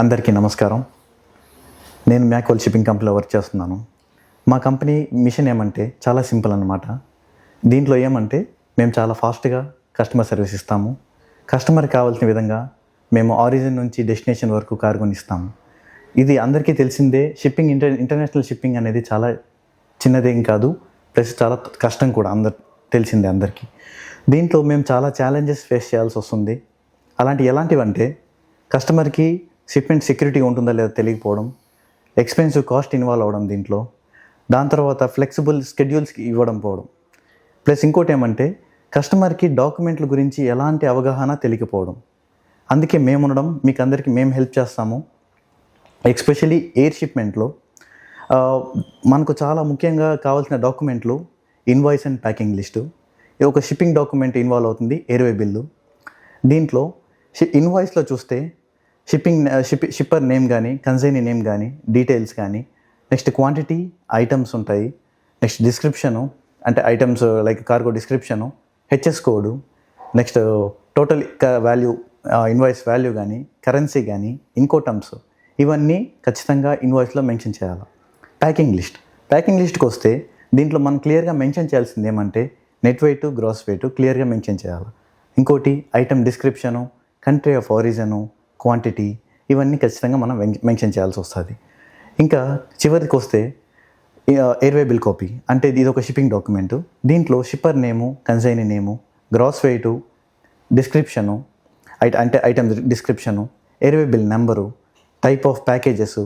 అందరికీ నమస్కారం. నేను మ్యాక్వెల్ షిప్పింగ్ కంపెనీలో వర్క్ చేస్తున్నాను. మా కంపెనీ మిషన్ ఏమంటే చాలా సింపుల్ అన్నమాట. దీంట్లో ఏమంటే మేము చాలా ఫాస్ట్గా కస్టమర్ సర్వీస్ ఇస్తాము. కస్టమర్కి కావాల్సిన విధంగా మేము ఆరిజిన్ నుంచి డెస్టినేషన్ వరకు కార్గోని ఇస్తాము. ఇది అందరికీ తెలిసిందే. షిప్పింగ్ ఇంటర్నేషనల్ షిప్పింగ్ అనేది చాలా చిన్నదేం కాదు, ప్లస్ చాలా కష్టం కూడా తెలిసిందే అందరికీ. దీంట్లో మేము చాలా ఛాలెంజెస్ ఫేస్ చేయాల్సి వస్తుంది. ఎలాంటివంటే కస్టమర్కి షిప్మెంట్ సెక్యూరిటీ ఉంటుందా లేదా తెలియకపోవడం, ఎక్స్పెన్సివ్ కాస్ట్ ఇన్వాల్వ్ అవ్వడం దీంట్లో, దాని తర్వాత ఫ్లెక్సిబుల్ స్కెడ్యూల్స్కి ఇవ్వడం పోవడం, ప్లస్ ఇంకోటి ఏమంటే కస్టమర్కి డాక్యుమెంట్ల గురించి ఎలాంటి అవగాహన తెలియకపోవడం. అందుకే మేము ఉండడం, మీకు అందరికీ మేము హెల్ప్ చేస్తాము. ఎస్పెషలీ ఎయిర్ షిప్మెంట్లో మనకు చాలా ముఖ్యంగా కావాల్సిన డాక్యుమెంట్లు ఇన్వాయిస్ అండ్ ప్యాకింగ్ లిస్టు. ఒక షిప్పింగ్ డాక్యుమెంట్ ఇన్వాల్వ్ అవుతుంది, ఎయిర్వే బిల్లు. దీంట్లో ఇన్వాయిస్లో చూస్తే షిప్పర్ నేమ్ కానీ, కన్సైనీ నేమ్ కానీ, డీటెయిల్స్ కానీ, నెక్స్ట్ క్వాంటిటీ, ఐటమ్స్ ఉంటాయి, నెక్స్ట్ డిస్క్రిప్షను అంటే items like cargo description, HS code, next total value, invoice value కానీ, కరెన్సీ కానీ, ఇన్కోటమ్స్, ఇవన్నీ ఖచ్చితంగా ఇన్వాయిస్లో మెన్షన్ చేయాలి. ప్యాకింగ్ లిస్ట్కి వస్తే దీంట్లో మనం క్లియర్గా మెన్షన్ చేయాల్సింది ఏమంటే నెట్ వెయిట్, గ్రాస్ వెయిట్ క్లియర్గా మెన్షన్ చేయాలి. ఇంకోటి item description, country of origin, quantity, ఇవన్నీ ఖచ్చితంగా మనం మెన్షన్ చేయాల్సి వస్తుంది. ఇంకా చివరికి వస్తే ఎయిర్వే బిల్ కాపీ అంటే ఇది ఒక షిప్పింగ్ డాక్యుమెంటు. దీంట్లో shipper name, consignee name, gross weight, description అంటే item description, airway bill number, type of packages,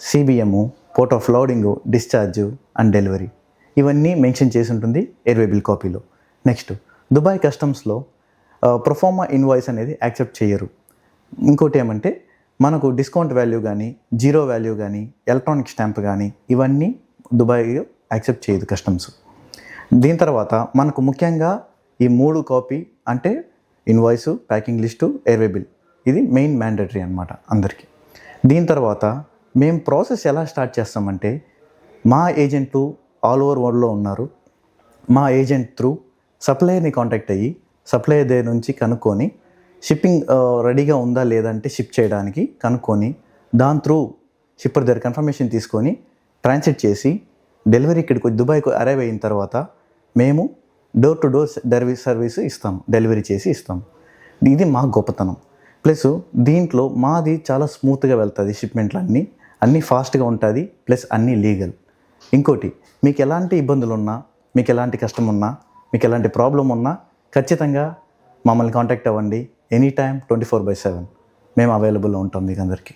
CBM, port of loading, discharge and delivery, ఇవన్నీ మెన్షన్ చేసి ఉంటుంది ఎయిర్వే బిల్ కాపీలో. నెక్స్ట్ దుబాయ్ కస్టమ్స్లో ప్రొఫార్మా ఇన్వాయిస్ అనేది accept చేయరు. ఇంకోటి ఏమంటే మనకు డిస్కౌంట్ వాల్యూ కానీ, జీరో వాల్యూ కానీ, ఎలక్ట్రానిక్ స్టాంప్ కానీ, ఇవన్నీ దుబాయ్ యాక్సెప్ట్ చేయదు కస్టమ్స్. దీని తర్వాత మనకు ముఖ్యంగా ఈ 3 కాపీ అంటే invoice, packing list, airway bill, ఇది మెయిన్ మ్యాండేటరీ అనమాట అందరికీ. దీని తర్వాత మేము ప్రాసెస్ ఎలా స్టార్ట్ చేస్తామంటే మా ఏజెంట్లు ఆల్ ఓవర్ వరల్డ్లో ఉన్నారు. మా ఏజెంట్ త్రూ సప్లయర్ని కాంటాక్ట్ అయ్యి సప్లయర్ దగ్గర నుంచి కనుక్కొని షిప్పింగ్ రెడీగా ఉందా లేదంటే షిప్ చేయడానికి కనుక్కొని దాని త్రూ షిప్పర్ దగ్గర కన్ఫర్మేషన్ తీసుకొని ట్రాన్సిట్ చేసి డెలివరీ ఇక్కడికి దుబాయ్కి అరైవ్ అయిన తర్వాత మేము డోర్ టు డోర్ సర్వీస్ ఇస్తాము, డెలివరీ చేసి ఇస్తాము. ఇది మా గొప్పతనం. ప్లస్ దీంట్లో మాది చాలా స్మూత్గా వెళ్తుంది. షిప్మెంట్లు అన్నీ ఫాస్ట్గా ఉంటుంది, ప్లస్ అన్నీ లీగల్. ఇంకోటి మీకు ఎలాంటి ఇబ్బందులు ఉన్నా, మీకు ఎలాంటి కష్టం ఉన్నా, మీకు ఎలాంటి ప్రాబ్లం ఉన్నా ఖచ్చితంగా మమ్మల్ని కాంటాక్ట్ అవ్వండి. ఎనీ టైం 24/7 మేము అవైలబుల్లో ఉంటాం మీకు అందరికీ.